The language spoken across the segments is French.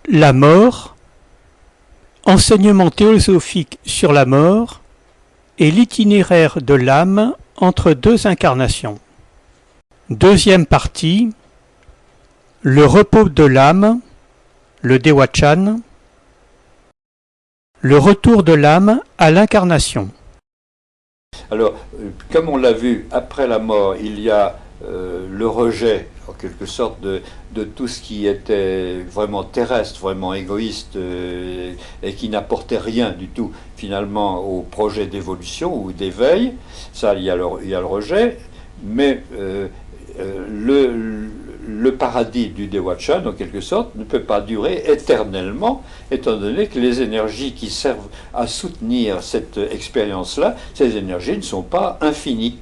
La mort, enseignement théosophique sur la mort et l'itinéraire de l'âme entre deux incarnations. Deuxième partie, le repos de l'âme, le Dewachan, le retour de l'âme à l'incarnation. Alors, comme on l'a vu, après la mort, il y a le rejet, en quelque sorte, de tout ce qui était vraiment terrestre, vraiment égoïste, et qui n'apportait rien du tout, finalement, au projet d'évolution ou d'éveil. Ça, il y a le rejet, mais le paradis du Dewachan, en quelque sorte, ne peut pas durer éternellement, étant donné que les énergies qui servent à soutenir cette expérience-là, ces énergies ne sont pas infinies.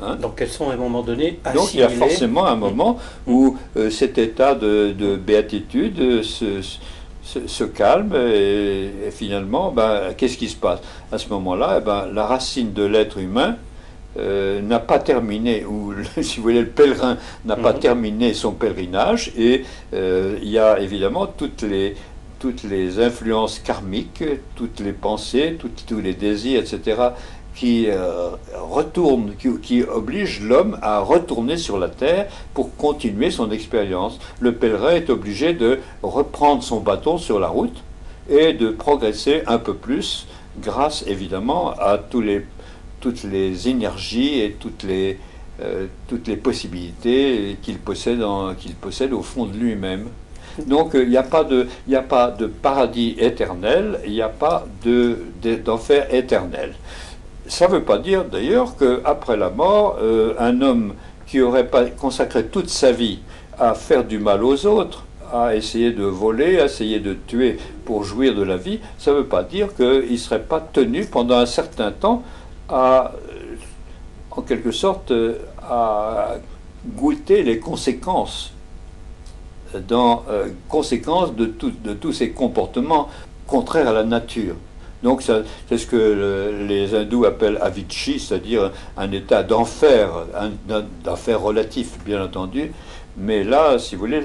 Hein? Donc elles sont à un moment donné assimilées. Donc il y a forcément un moment où cet état de béatitude se calme et finalement, qu'est-ce qui se passe? À ce moment-là, la racine de l'être humain n'a pas terminé, ou si vous voulez, le pèlerin n'a pas terminé son pèlerinage, et il y a évidemment toutes les influences karmiques, toutes les pensées, tous les désirs, etc., qui obligent l'homme à retourner sur la terre pour continuer son expérience. Le pèlerin est obligé de reprendre son bâton sur la route et de progresser un peu plus, grâce évidemment à toutes les énergies et toutes les possibilités qu'il possède au fond de lui-même. Donc il n'y a pas de paradis éternel, il n'y a pas d'enfer éternel. Ça ne veut pas dire d'ailleurs qu'après la mort, un homme qui aurait pas consacré toute sa vie à faire du mal aux autres, à essayer de voler, à essayer de tuer pour jouir de la vie, ça ne veut pas dire qu'il ne serait pas tenu pendant un certain temps en quelque sorte, à goûter les conséquences, conséquences de tous ces comportements contraires à la nature. Donc c'est ce que les hindous appellent avicci, c'est-à-dire un état d'enfer, d'enfer relatif bien entendu, mais là, si vous voulez,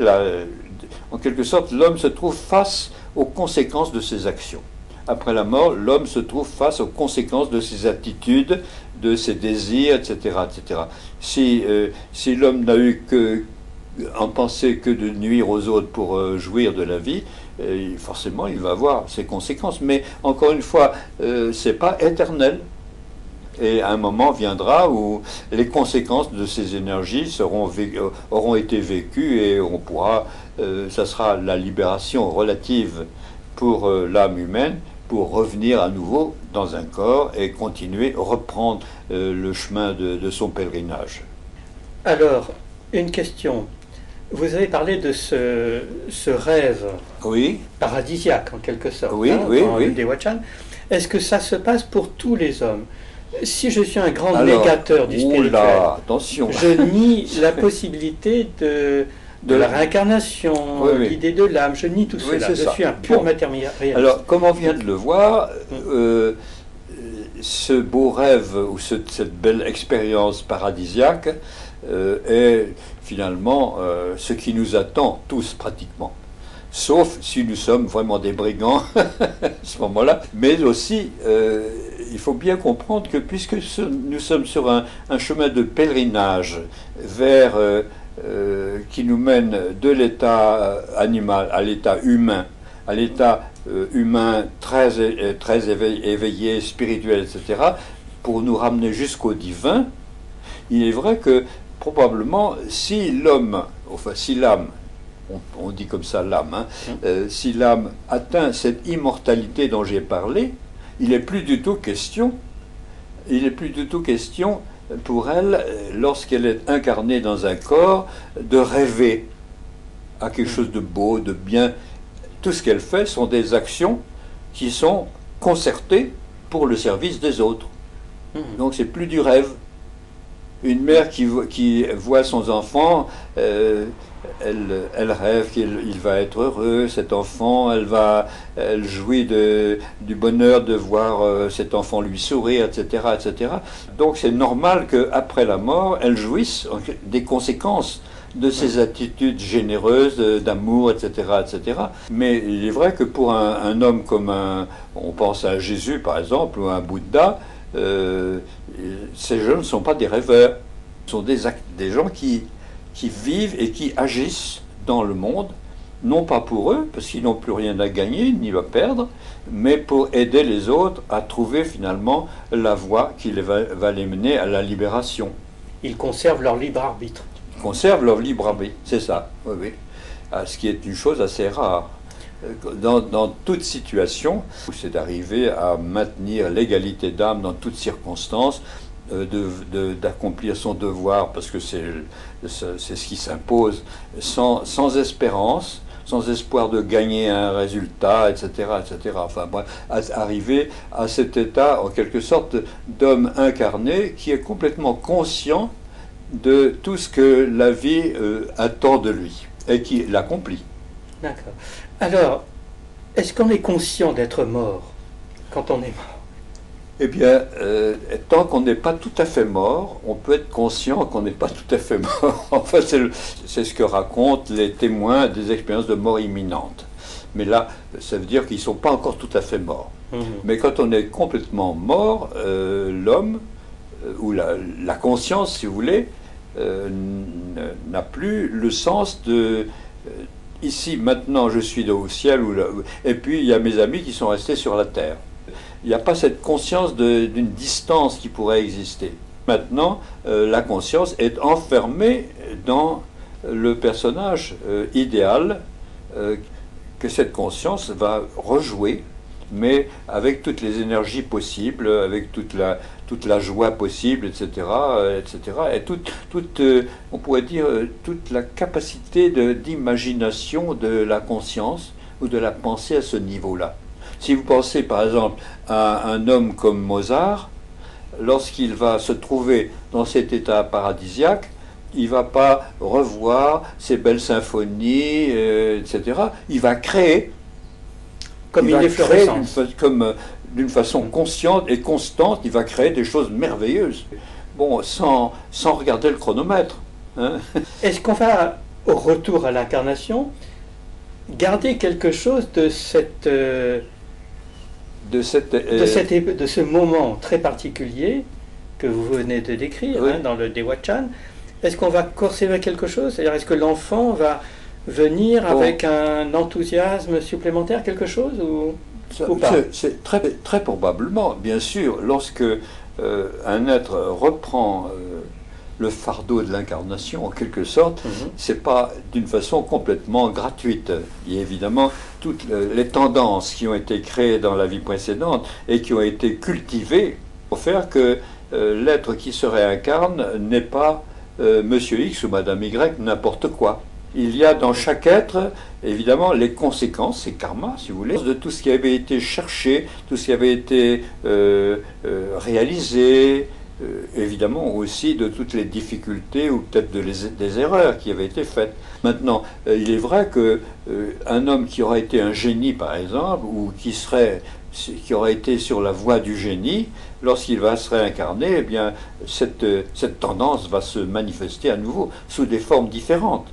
en quelque sorte, l'homme se trouve face aux conséquences de ses actions. Après la mort, l'homme se trouve face aux conséquences de ses attitudes, de ses désirs, etc. etc. Si l'homme n'a eu en pensée que de nuire aux autres pour jouir de la vie, forcément il va avoir ses conséquences. Mais encore une fois, c'est pas éternel. Et un moment viendra où les conséquences de ces énergies auront été vécues et on pourra, ça sera la libération relative pour l'âme humaine, pour revenir à nouveau dans un corps et reprendre le chemin de son pèlerinage. Alors, une question. Vous avez parlé de ce rêve paradisiaque, en quelque sorte, dans le Dewachan. Est-ce que ça se passe pour tous les hommes? Si je suis un grand négateur du spirituel, attention. Je nie la possibilité de la réincarnation, l'idée de l'âme, je nie tout cela. Je suis un pur matérialiste. Alors, comme on vient de le voir, ce beau rêve ou cette belle expérience paradisiaque est finalement ce qui nous attend tous pratiquement. Sauf si nous sommes vraiment des brigands à ce moment-là. Mais aussi, il faut bien comprendre que puisque nous sommes sur un chemin de pèlerinage vers qui nous mène de l'état animal à l'état humain, très éveillé, spirituel, etc., pour nous ramener jusqu'au divin, il est vrai que probablement si l'âme, on dit comme ça l'âme, si l'âme atteint cette immortalité dont j'ai parlé, il n'est plus du tout question pour elle, lorsqu'elle est incarnée dans un corps, de rêver à quelque chose de beau, de bien. Tout ce qu'elle fait sont des actions qui sont concertées pour le service des autres. Donc c'est plus du rêve. Une mère qui voit son enfant, elle rêve qu'il va être heureux, cet enfant, elle jouit du bonheur de voir cet enfant lui sourire, etc., etc. Donc c'est normal qu'après la mort, elle jouisse des conséquences de ses attitudes généreuses, d'amour, etc., etc. Mais il est vrai que pour un homme comme on pense à Jésus par exemple, ou à un Bouddha, ces gens ne sont pas des rêveurs. Ce sont des gens qui vivent et qui agissent dans le monde, non pas pour eux, parce qu'ils n'ont plus rien à gagner ni à perdre, mais pour aider les autres à trouver finalement la voie qui va les mener à la libération. Ils conservent leur libre arbitre. Ils conservent leur libre arbitre, c'est ça, oui, oui. Ce qui est une chose assez rare. Dans toute situation, c'est d'arriver à maintenir l'égalité d'âme dans toutes circonstances, d'accomplir son devoir, parce que c'est ce qui s'impose, sans espérance, sans espoir de gagner un résultat, etc., etc. Enfin, bref, arriver à cet état, en quelque sorte, d'homme incarné qui est complètement conscient de tout ce que la vie attend de lui et qui l'accomplit. D'accord. Alors, est-ce qu'on est conscient d'être mort quand on est mort? Eh bien, tant qu'on n'est pas tout à fait mort, on peut être conscient qu'on n'est pas tout à fait mort. Enfin, c'est ce que racontent les témoins des expériences de mort imminente. Mais là, ça veut dire qu'ils ne sont pas encore tout à fait morts. Mmh. Mais quand on est complètement mort, l'homme, ou la conscience, si vous voulez, n'a plus le sens de... ici, maintenant, je suis au ciel, et puis il y a mes amis qui sont restés sur la terre. Il n'y a pas cette conscience d'une distance qui pourrait exister. Maintenant, la conscience est enfermée dans le personnage idéal que cette conscience va rejouer, mais avec toutes les énergies possibles, avec toute la joie possible, etc., etc., et on pourrait dire, toute la capacité d'imagination de la conscience ou de la pensée à ce niveau-là. Si vous pensez par exemple à un homme comme Mozart, lorsqu'il va se trouver dans cet état paradisiaque, il ne va pas revoir ces belles symphonies, etc. Il va créer, comme une efflorescence, d'une façon consciente et constante, il va créer des choses merveilleuses. Bon, sans regarder le chronomètre. Hein. Est-ce qu'on va, au retour à l'incarnation, garder quelque chose de ce moment très particulier que vous venez de décrire, oui, dans le Dewachan? Est-ce qu'on va conserver quelque chose? C'est-à-dire, est-ce que l'enfant va venir avec un enthousiasme supplémentaire, quelque chose, ou pas? C'est très, très probablement, bien sûr, lorsque un être reprend le fardeau de l'incarnation, en quelque sorte, c'est pas d'une façon complètement gratuite. Il y a évidemment toutes les tendances qui ont été créées dans la vie précédente et qui ont été cultivées pour faire que l'être qui se réincarne n'est pas Monsieur X ou Madame Y, n'importe quoi. Il y a dans chaque être, évidemment, les conséquences, c'est karma, si vous voulez, de tout ce qui avait été cherché, tout ce qui avait été réalisé, évidemment aussi de toutes les difficultés ou peut-être des erreurs qui avaient été faites. Maintenant, il est vrai qu'un homme qui aurait été un génie, par exemple, ou qui aurait été sur la voie du génie, lorsqu'il va se réincarner, eh bien, cette tendance va se manifester à nouveau sous des formes différentes.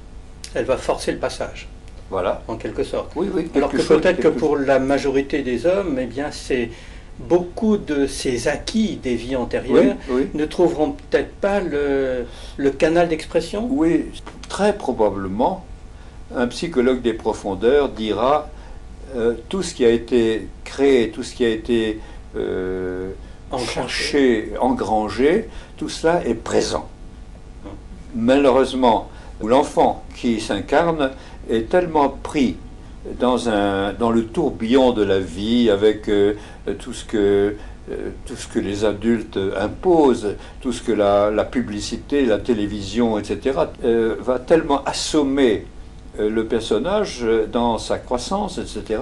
Elle va forcer le passage. Voilà. En quelque sorte. Oui, oui. Alors que peut-être que pour la majorité des hommes, eh bien, beaucoup de ces acquis des vies antérieures ne trouveront peut-être pas le canal d'expression. Oui, très probablement, un psychologue des profondeurs dira tout ce qui a été créé, tout ce qui a été cherché, engrangé, tout cela est présent. Malheureusement, l'enfant qui s'incarne est tellement pris dans le tourbillon de la vie, avec tout ce que les adultes imposent, tout ce que la publicité, la télévision, etc., va tellement assommer le personnage dans sa croissance, etc.,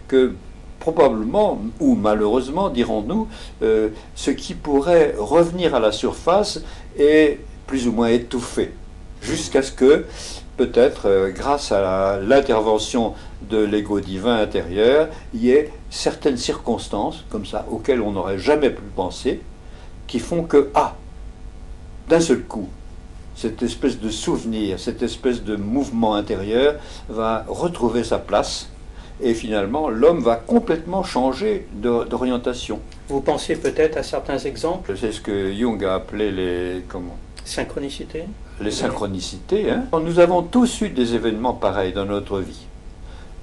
que probablement, ou malheureusement, dirons-nous, ce qui pourrait revenir à la surface est plus ou moins étouffé, jusqu'à ce que, peut-être grâce à l'intervention de l'ego divin intérieur, il y ait certaines circonstances, comme ça, auxquelles on n'aurait jamais pu penser, qui font que, d'un seul coup, cette espèce de souvenir, cette espèce de mouvement intérieur va retrouver sa place et finalement l'homme va complètement changer d'orientation. Vous pensez peut-être à certains exemples? C'est ce que Jung a appelé les synchronicités. Les synchronicités. Hein. Nous avons tous eu des événements pareils dans notre vie.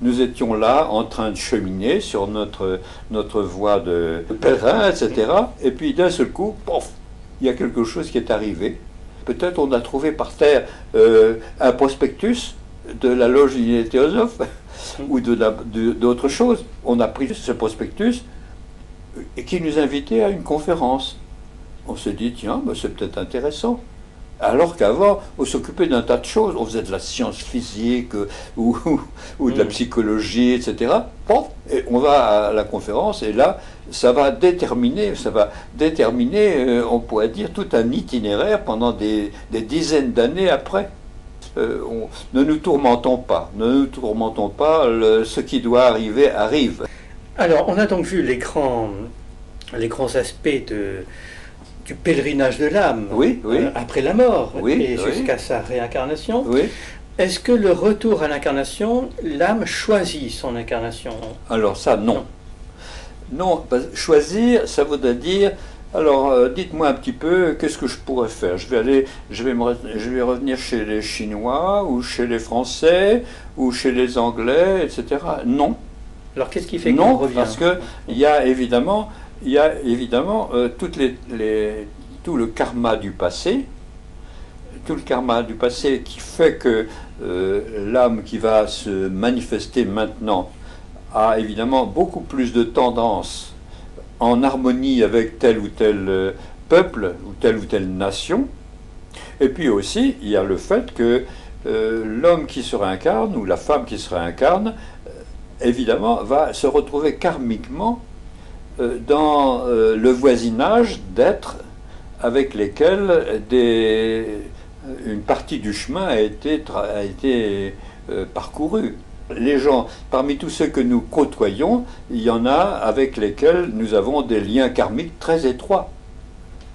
Nous étions là en train de cheminer sur notre voie de pèlerin, etc. Et puis d'un seul coup, pof, il y a quelque chose qui est arrivé. Peut-être on a trouvé par terre un prospectus de la loge des théosophes ou d'autres choses. On a pris ce prospectus et qui nous invitait à une conférence. On s'est dit, tiens, ben c'est peut-être intéressant. Alors qu'avant, on s'occupait d'un tas de choses. On faisait de la science physique ou de la psychologie, etc. Bon, et on va à la conférence et là, ça va déterminer, on pourrait dire, tout un itinéraire pendant des dizaines d'années après. Ne nous tourmentons pas. Ce qui doit arriver arrive. Alors, on a donc vu les grands aspects du pèlerinage de l'âme, après la mort, et jusqu'à sa réincarnation. Oui. Est-ce que le retour à l'incarnation, l'âme choisit son incarnation? Alors ça, non. Non, choisir, ça voudrait dire, alors dites-moi un petit peu, qu'est-ce que je pourrais faire? Je vais revenir chez les Chinois, ou chez les Français, ou chez les Anglais, etc. Non. Alors qu'est-ce qui fait qu'on revient? Parce qu'il y a évidemment tout le karma du passé, qui fait que l'âme qui va se manifester maintenant a évidemment beaucoup plus de tendance en harmonie avec tel ou tel peuple ou telle nation. Et puis aussi, il y a le fait que l'homme qui se réincarne ou la femme qui se réincarne, évidemment, va se retrouver karmiquement dans le voisinage d'êtres avec lesquels une partie du chemin a été parcourue. Les gens, parmi tous ceux que nous côtoyons, il y en a avec lesquels nous avons des liens karmiques très étroits.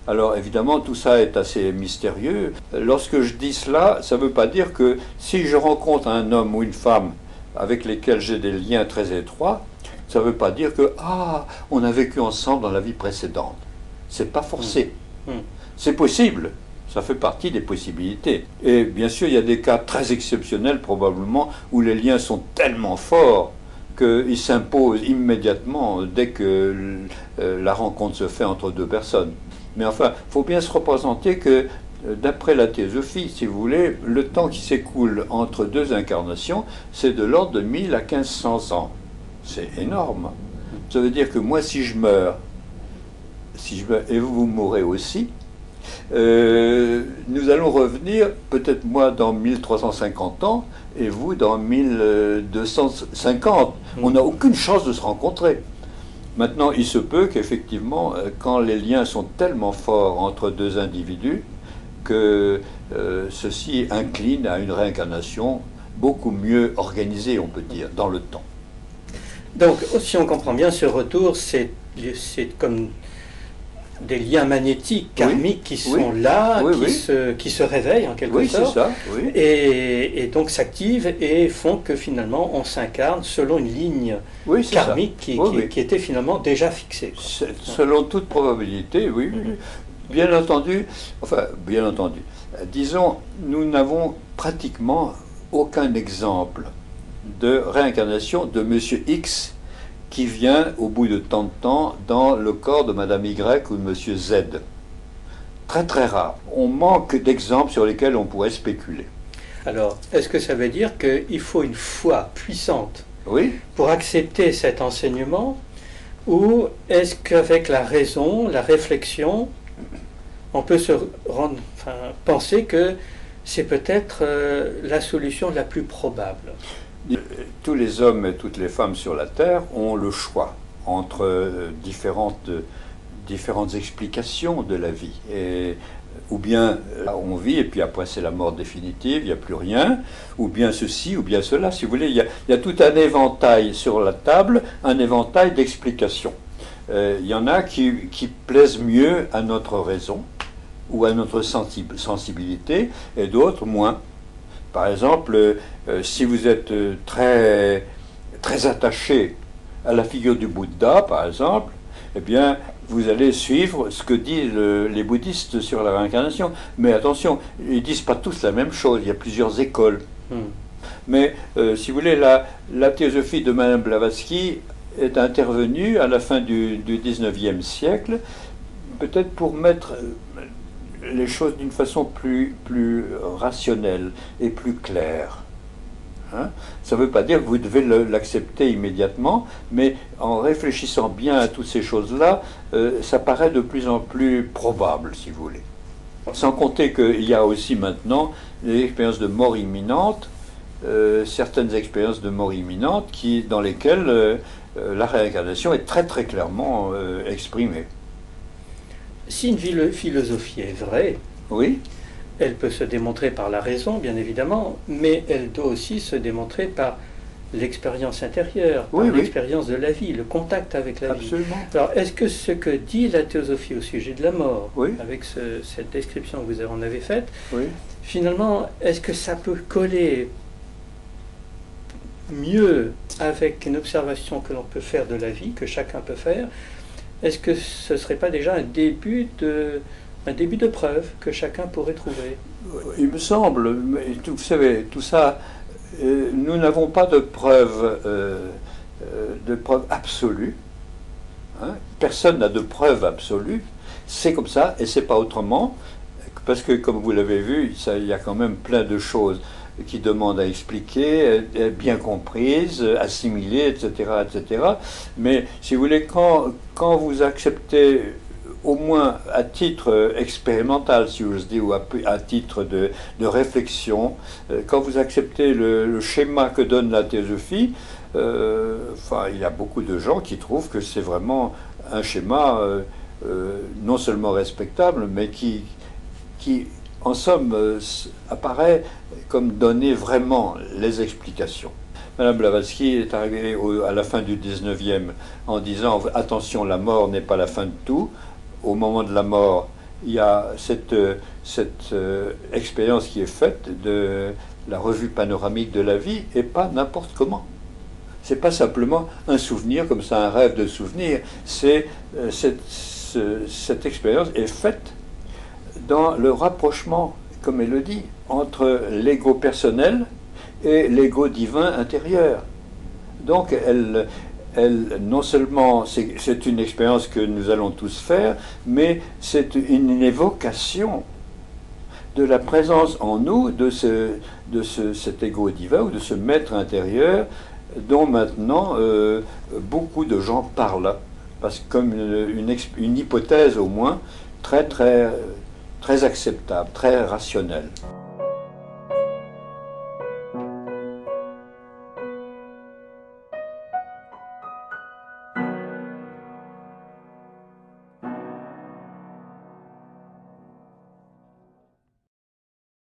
Alors évidemment, tout ça est assez mystérieux. Lorsque je dis cela, ça ne veut pas dire que si je rencontre un homme ou une femme avec lesquels j'ai des liens très étroits, ça ne veut pas dire que on a vécu ensemble dans la vie précédente. C'est pas forcé. C'est possible. Ça fait partie des possibilités. Et bien sûr, il y a des cas très exceptionnels probablement où les liens sont tellement forts qu'ils s'imposent immédiatement dès que la rencontre se fait entre deux personnes. Mais enfin, il faut bien se représenter que d'après la théosophie, si vous voulez, le temps qui s'écoule entre deux incarnations, c'est de l'ordre de 1000 à 1500 ans. C'est énorme. Ça veut dire que moi, si je meurs, et vous mourrez aussi, nous allons revenir, peut-être moi dans 1350 ans, et vous dans 1250. On n'a aucune chance de se rencontrer. Maintenant, il se peut qu'effectivement, quand les liens sont tellement forts entre deux individus, que ceci incline à une réincarnation beaucoup mieux organisée, on peut dire, dans le temps. Donc, si on comprend bien, ce retour, c'est comme des liens magnétiques, karmiques qui sont là, qui se réveillent en quelque sorte, ça, et donc s'activent et font que finalement on s'incarne selon une ligne karmique qui était finalement déjà fixée. Selon toute probabilité, oui. Bien entendu, disons, nous n'avons pratiquement aucun exemple de réincarnation de Monsieur X qui vient au bout de tant de temps dans le corps de Madame Y ou de Monsieur Z. Très très rare. On manque d'exemples sur lesquels on pourrait spéculer. Alors, est-ce que ça veut dire qu'il faut une foi puissante pour accepter cet enseignement, ou est-ce qu'avec la raison, la réflexion, on peut penser que c'est peut-être la solution la plus probable? Tous les hommes et toutes les femmes sur la Terre ont le choix entre différentes explications de la vie. Ou bien on vit et puis après c'est la mort définitive, il n'y a plus rien, ou bien ceci, ou bien cela. Si vous voulez, il y a tout un éventail sur la table, un éventail d'explications. Il y en a qui plaisent mieux à notre raison, ou à notre sensibilité, et d'autres moins. Par exemple, si vous êtes très, très attaché à la figure du Bouddha, par exemple, eh bien, vous allez suivre ce que disent les bouddhistes sur la réincarnation. Mais attention, ils ne disent pas tous la même chose, il y a plusieurs écoles. Mais, si vous voulez, la théosophie de Madame Blavatsky est intervenue à la fin du XIXe siècle, peut-être pour mettre les choses d'une façon plus rationnelle et plus claire. Hein? Ça ne veut pas dire que vous devez l'accepter immédiatement, mais en réfléchissant bien à toutes ces choses-là, ça paraît de plus en plus probable, si vous voulez. Sans compter qu'il y a aussi maintenant des expériences de mort imminente, certaines expériences de mort imminente dans lesquelles la réincarnation est très très clairement exprimée. Si une philosophie est vraie, oui, elle peut se démontrer par la raison, bien évidemment, mais elle doit aussi se démontrer par l'expérience intérieure, par l'expérience de la vie, le contact avec la vie. Alors, est-ce que ce que dit la théosophie au sujet de la mort, avec cette description que vous en avez faite, finalement, est-ce que ça peut coller mieux avec une observation que l'on peut faire de la vie, que chacun peut faire? Est-ce que ce ne serait pas déjà un début de preuve que chacun pourrait trouver? Il me semble, mais vous savez, tout ça, nous n'avons pas de preuve absolue. Hein. Personne n'a de preuve absolue. C'est comme ça et c'est pas autrement. Parce que, comme vous l'avez vu, il y a quand même plein de choses qui demandent à expliquer, être bien comprises, assimilées, etc., etc. Mais, si vous voulez, quand vous acceptez, au moins à titre expérimental, si j'ose dire, ou à titre de réflexion, quand vous acceptez le schéma que donne la théosophie, il y a beaucoup de gens qui trouvent que c'est vraiment un schéma non seulement respectable, mais qui en somme, apparaît comme donner vraiment les explications. Madame Blavatsky est arrivée à la fin du 19e en disant « Attention, la mort n'est pas la fin de tout ». Au moment de la mort, il y a cette expérience qui est faite de la revue panoramique de la vie, et pas n'importe comment. C'est pas simplement un souvenir, comme ça, un rêve de souvenir. Cette expérience est faite dans le rapprochement, comme elle le dit, entre l'ego personnel et l'ego divin intérieur. Donc, non seulement c'est une expérience que nous allons tous faire, mais c'est une évocation de la présence en nous de cet ego divin ou de ce maître intérieur dont maintenant beaucoup de gens parlent, parce que comme une hypothèse au moins très acceptable, très rationnelle.